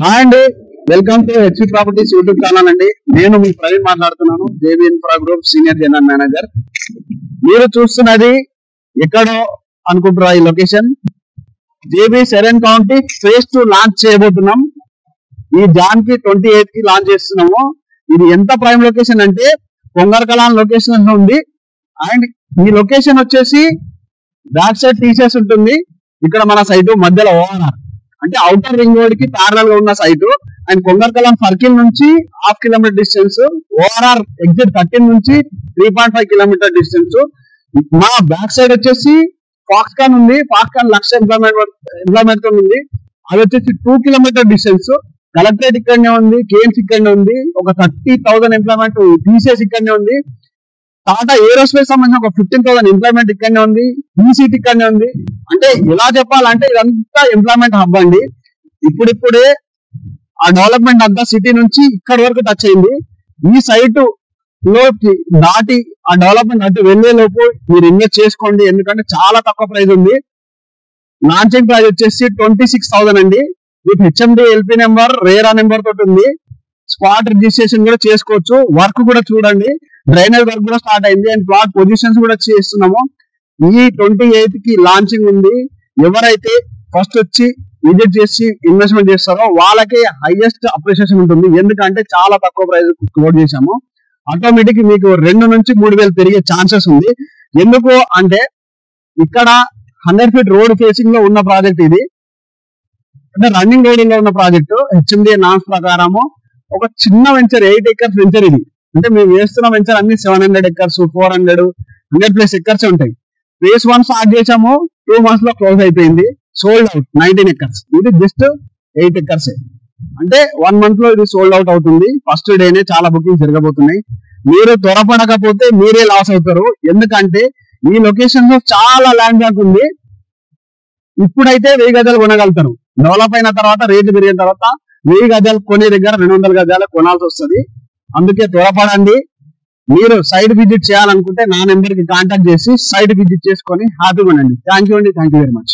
Hi అండి, welcome to HP properties YouTube channel అండి. నేను మీ ప్రవీణ్ మాట్లాడుతున్నాను, JB infra group senior general manager. మీరు చూస్తున్నది ఎక్కడో అనుకుంటారా? ఈ location JB serene county phase 2 launch చేయబోతున్నాం. ఈ జాన్ కి 28 కి లాంచ్ చేస్తున్నాము. ఇది ఎంత ప్రైమ్ లొకేషన్ అంటే కొంగర్కలాన్ లొకేషన్ ఉంది. అండ్ ఈ లొకేషన్ వచ్చేసి బ్యాక్ సైడ్ టీసీఎస్ ఉంటుంది. ఇక్కడ మన సైట్ మధ్యలో ఓఆర్ఆర్ అంటే అవుటర్ రింగ్ రోడ్ కి ప్యారలల్ గా ఉన్న సైట్. అండ్ కొంగర్కలాన్ సర్కిల్ నుంచి 1/2 కిలోమీటర్ డిస్టెన్స్, ఓఆర్ఆర్ ఎగ్జిట్ 13 నుంచి 3.5 కిలోమీటర్ డిస్టెన్స్. మా బ్యాక్ సైడ్ వచ్చేసి ఫాక్స్కాన్ ఉంది. ఫాక్స్కాన్ 1,00,000 ఎంప్లాయ్మెంట్ ఉంది. అది వచ్చేసి 2 కిలోమీటర్ డిస్టెన్స్. కలెక్టరేట్ ఇక్కడనే ఉంది, కేఎంస్ ఇక్కడనే ఉంది. ఒక 30,000 ఎంప్లాయ్మెంట్ టీసీఎస్ ఇక్కడనే ఉంది. టాటా ఏరోస్పేస్ సంబంధించిన ఒక 15,000 ఎంప్లాయ్మెంట్ ఇక్కడనే ఉంది. ఈసీటీ ఇక్కడనే ఉంది. అంటే ఎలా చెప్పాలంటే ఇదంతా ఎంప్లాయ్మెంట్ హబ్ అండి. ఇప్పుడిప్పుడే ఆ డెవలప్మెంట్ అంతా సిటీ నుంచి ఇక్కడ వరకు టచ్ అయింది. ఈ సైట్ లో దాటి ఆ డెవలప్మెంట్ అటు వెళ్లే లోపు మీరు ఇన్వెస్ట్ చేసుకోండి, ఎందుకంటే చాలా తక్కువ ప్రైస్ ఉంది. లాంచింగ్ ప్రైస్ వచ్చేసి 26,000 అండి. With HMD LP number, RERA number తోటి ఉంది. స్పాట్ రిజిస్ట్రేషన్ కూడా చేసుకోవచ్చు. వర్క్ కూడా చూడండి, డ్రైనేజ్ వర్క్ కూడా స్టార్ట్ అయింది. అండ్ ప్లాట్ పొజిషన్స్ కూడా చేస్తున్నాము. ఈ 28 కి లాంచింగ్ ఉంది. ఎవరైతే ఫస్ట్ వచ్చి విజిట్ చేసి ఇన్వెస్ట్మెంట్ చేస్తారో వాళ్ళకి హైయెస్ట్ అప్రిషియేషన్ ఉంటుంది, ఎందుకంటే చాలా తక్కువ ప్రైస్ క్లోజ్ చేశాము. ఆటోమేటిక్ మీకు 2 నుంచి 3,000 పెరిగే ఛాన్సెస్ ఉంది. ఎందుకు అంటే ఇక్కడ 100 ఫీట్ రోడ్ ఫేసింగ్ లో ఉన్న ప్రాజెక్ట్ ఇది. అంటే రన్నింగ్ రోడ్ లో ఉన్న ప్రాజెక్టు. హెచ్ఎండి నామ్స్ ప్రకారము ఒక చిన్న వెంచర్, 8 ఎకర్స్ వెంచర్ ఇది. అంటే మేము వేస్తున్న వెంచర్ అన్ని 700 ఎకర్స్, 400, 100+ ఎకర్స్ ఉంటాయి. ఫేజ్ 1 స్టార్ట్ చేసాము, 2 months లో క్లోజ్ అయిపోయింది. Sold out 19 acres. ఇది జస్ట్ 8 ఎకర్స్. అంటే 1 month లో ఇది సోల్డ్ అవుట్ అవుతుంది. ఫస్ట్ డేనే చాలా బుకింగ్ జరగబోతున్నాయి. మీరు త్వరపడకపోతే మీరే లాస్ అవుతారు, ఎందుకంటే ఈ లొకేషన్ లో చాలా ల్యాండ్ బ్యాంక్ ఉంది. ఇప్పుడైతే 1000 గజాలు కొనగలుగుతారు. డెవలప్ అయిన తర్వాత, రేటు పెరిగిన తర్వాత 1000 గజాలు కొనే దగ్గర 200 గజాలు కొనాల్సి వస్తుంది. అందుకే త్వరపడండి. మీరు సైట్ విజిట్ చేయాలనుకుంటే నా నెంబర్ కి కాంటాక్ట్ చేసి సైట్ విజిట్ చేసుకొని హ్యాపీగా ఉండండి. థ్యాంక్ యూ అండి, థ్యాంక్ యూ వెరీ మచ్.